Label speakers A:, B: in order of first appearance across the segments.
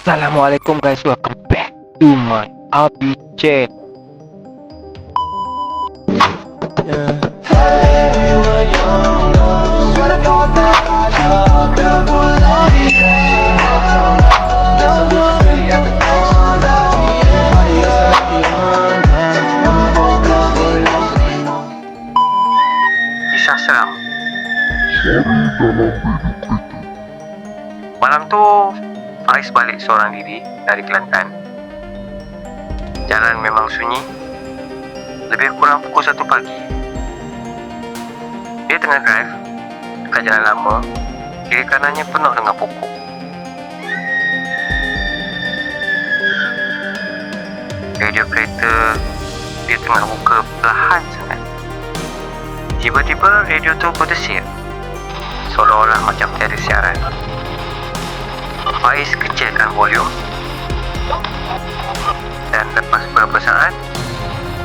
A: Assalamualaikum guys, welcome back to my Abi channel. Kisah seram. Malam tu Faiz balik seorang diri dari Kelantan. Jalan memang sunyi. Lebih kurang pukul 1 pagi. Dia tengah drive dekat jalan lama. Kiri kanannya penuh dengan pokok. Radio kereta dia tengah buka perlahan sangat. Tiba-tiba radio tu berdesir, seolah-olah macam tiada siaran. Faiz kecilkan volume, dan lepas beberapa saat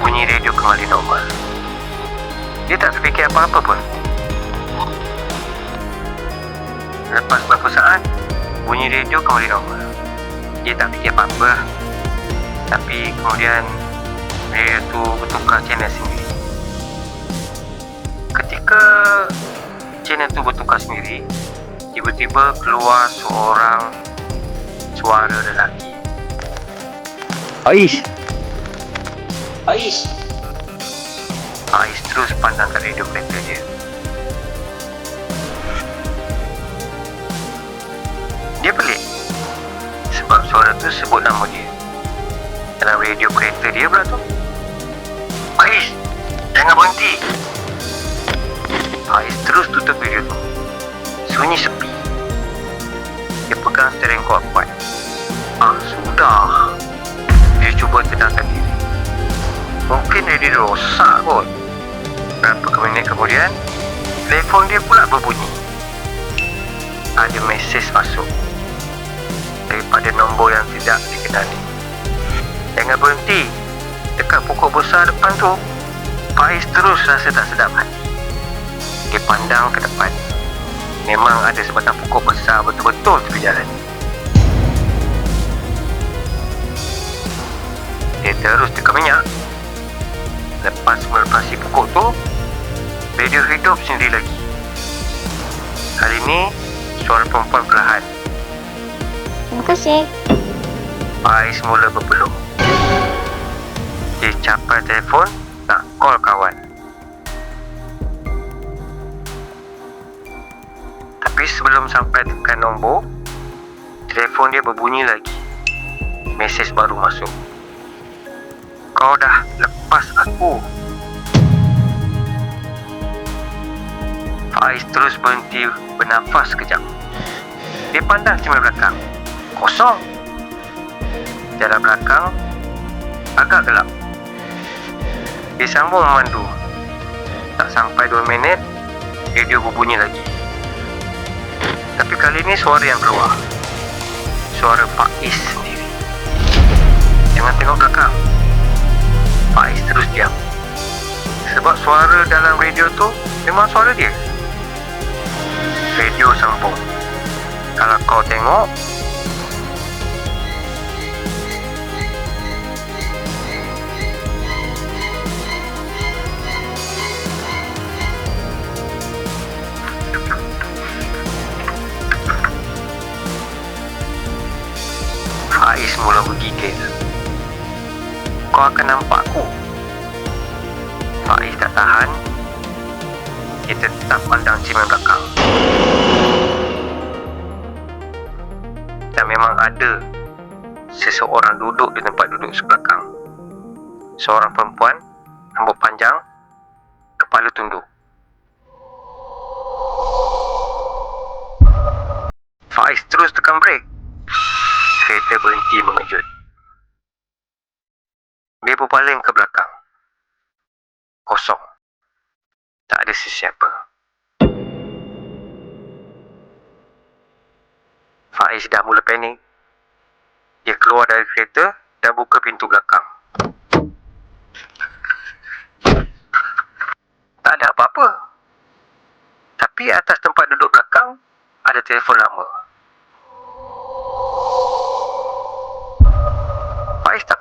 A: bunyi radio kembali normal. Dia tak terfikir apa-apa pun. Lepas beberapa saat bunyi radio kembali normal. Dia tak fikir apa-apa. Tapi kemudian radio tu bertukar channel sendiri. Ketika channel tu bertukar sendiri, tiba-tiba keluar seorang suara lelaki. Ais! Ais! Ais terus pandang ke radio kereta dia. Dia pelik sebab suara tu sebut nama dia dalam radio kereta dia pula tu. Ais! Jangan berhenti! Ais terus tutup radio tu. Sunyi sepi. Dia pegang steering kuat-kuat. Sudah. Dia cuba tenangkan diri. Mungkin radio rosak kot. Berapa minit kemudian, telefon dia pula berbunyi. Ada mesej masuk daripada nombor yang tidak dikenali. Jangan berhenti. Dekat pokok besar depan tu, Faiz terus rasa tak sedap hati. Dia pandang ke depan. Memang ada sebatang pokok besar betul-betul tepi jalan. Dia terus tekan minyak. Lepas melepasi pokok tu, radio hidup sendiri lagi. Kali ini, suara perempuan perlahan.
B: Terima kasih.
A: Faiz mula berpeluh. Dia capai telefon nak call kawan. Tapi sebelum sampai tekan nombor, telefon dia berbunyi lagi. Mesej baru masuk. Kau dah lepas aku. Faiz terus berhenti bernafas sekejap. Dia pandang cermin belakang. Kosong. Jalan belakang agak gelap. Dia sambung memandu. Tak sampai 2 minit, radio berbunyi lagi. Tapi kali ini suara yang keluar, suara Faiz sendiri. Jangan tengok belakang. Faiz terus diam. Sebab suara dalam radio tu memang suara dia. Radio sambung. Kalau kau tengok, Faiz mula bergigil. Kau akan nampak aku. Faiz tak tahan. Dia tetap pandang cermin belakang. Dan memang ada seseorang duduk di tempat duduk sebelakang. Seorang perempuan, rambut panjang, kepala tunduk. Faiz terus tekan brek. Kereta berhenti mengejut. Dia berpaling ke belakang. Kosong. Tak ada sesiapa. Faiz dah mula panik. Dia keluar dari kereta dan buka pintu belakang. Tak ada apa-apa. Tapi atas tempat duduk belakang ada telefon lama.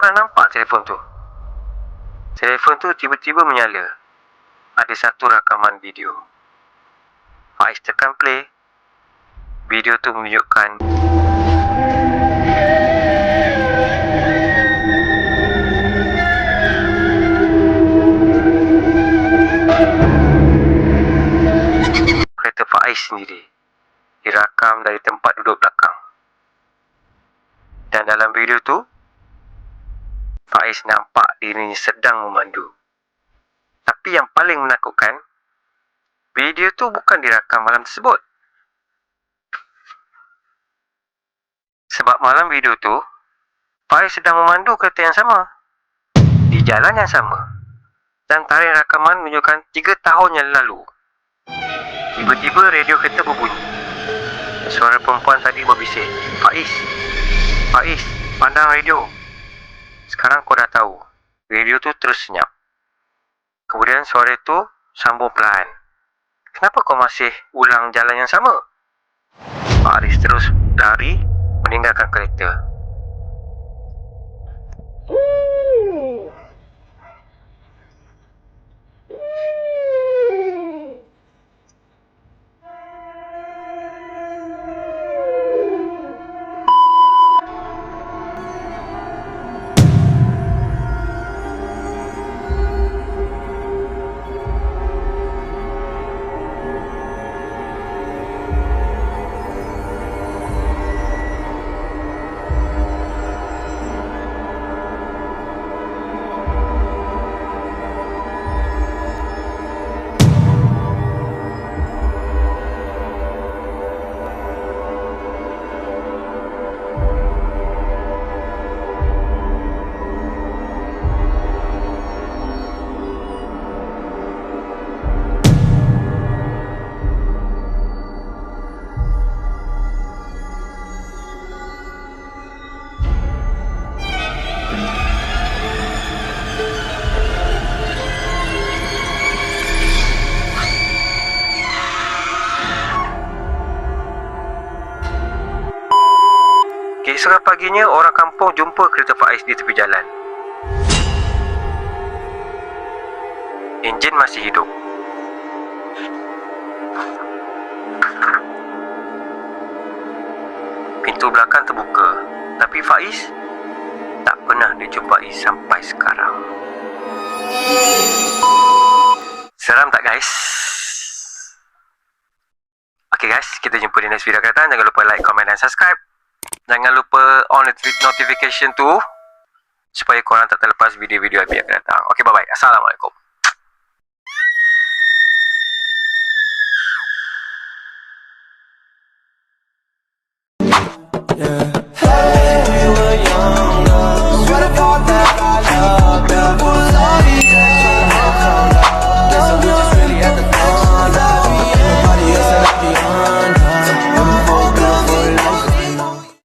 A: korang nampak telefon tu? Telefon tu tiba-tiba menyala. Ada satu rakaman video. Faiz tekan play. Video tu menunjukkan kereta Faiz sendiri dirakam dari tempat duduk belakang. Dan dalam video tu, Faiz nampak dirinya sedang memandu. Tapi yang paling menakutkan, video tu bukan dirakam malam tersebut. Sebab malam video tu, Faiz sedang memandu kereta yang sama, di jalan yang sama. Dan tarikh rakaman menunjukkan 3 tahun yang lalu. Tiba-tiba radio kereta berbunyi. Suara perempuan tadi berbisik, Faiz, Faiz, pandang radio. Sekarang kau dah tahu. Radio tu terus senyap. Kemudian suara itu sambung perlahan. Kenapa kau masih ulang jalan yang sama? Faiz terus lari meninggalkan kereta. Keesokan paginya, orang kampung jumpa kereta Faiz di tepi jalan. Enjin masih hidup. Pintu belakang terbuka. Tapi Faiz tak pernah dijumpai sampai sekarang. Seram tak guys? Okay guys, kita jumpa di next video akan datang. Jangan lupa like, komen dan subscribe. Jangan lupa on notification tu supaya korang tak terlepas video-video Abi akan datang. Okay, bye-bye. Assalamualaikum.
C: Yeah.